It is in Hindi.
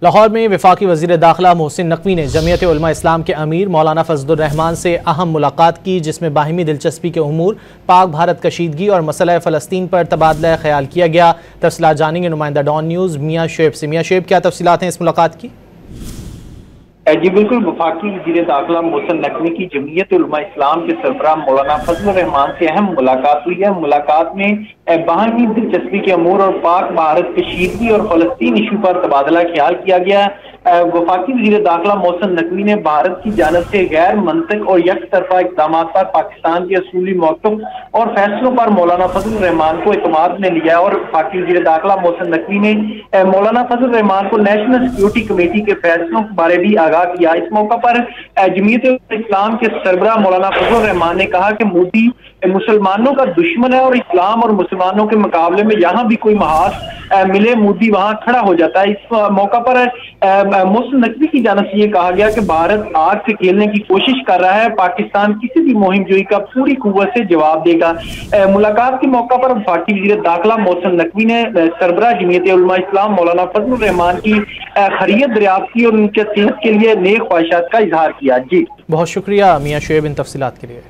लाहौर में वफाकी वज़ीर दाखिला मोहसिन नकवी ने जमीयत उलमा इस्लाम के अमीर मौलाना फजलुर रहमान से अहम मुलाकात की, जिसमें बाहिमी दिलचस्पी के उमूर, पाक भारत कशीदगी और मसला फ़लस्तीन पर तबादला ख्याल किया गया। तफसीलात जानेंगे नुमाइंदा डॉन न्यूज़ मियाँ शुएब से। मियाँ शुएब, क्या तफसीलात हैं इस मुलाकात की? जी बिल्कुल, वफाकी वज़ीर दाखिला मोहसिन नकवी की जमीयत उलमा इस्लाम के सरबराह मौलाना फजलुर रहमान से अहम मुलाकात हुई है। मुलाकात में बाहमी दिलचस्पी के अमूर और पाक भारत कशीदगी और फ़लस्तीन इशू पर तबादला ख्याल किया गया। वफाकी वज़ीर दाखिला मोहसिन नकवी ने भारत की जानिब से गैर मंतक और यकतरफा इक़दाम पर पाकिस्तान के असूली मौक़िफ़ और फैसलों पर मौलाना फजलुर रहमान को एतमाद में लिया और वफाकी वज़ीर दाखिला मोहसिन नकवी ने मौलाना फजलुर रहमान को नेशनल सिक्योरिटी कमेटी के फैसलों के बारे भी आगाह किया। इस मौका पर जमीयत इस्लाम के सरबराह मौलाना फजलुर रहमान ने कहा कि मोदी मुसलमानों का दुश्मन है और इस्लाम और मुसलमानों के मुकाबले में यहाँ भी कोई महास मिले मोदी वहां खड़ा हो जाता है। इस मौका पर मोहसिन नकवी की जानिब से ये कहा गया कि भारत आग से खेलने की कोशिश कर रहा है, पाकिस्तान किसी भी मुहिम जोई का पूरी कुव्वत से जवाब देगा। मुलाकात के मौका पर वफाकी वज़ीर दाखिला मोहसिन नकवी ने सरबराह जमीयत उलमा इस्लाम मौलाना फजलुर रहमान की खैरियत दरियाफ्त की और उनके सेहत के लिए नेक ख्वाहिशात का इजहार किया। जी बहुत शुक्रिया मियाँ शुएब इन तफसीलात के लिए।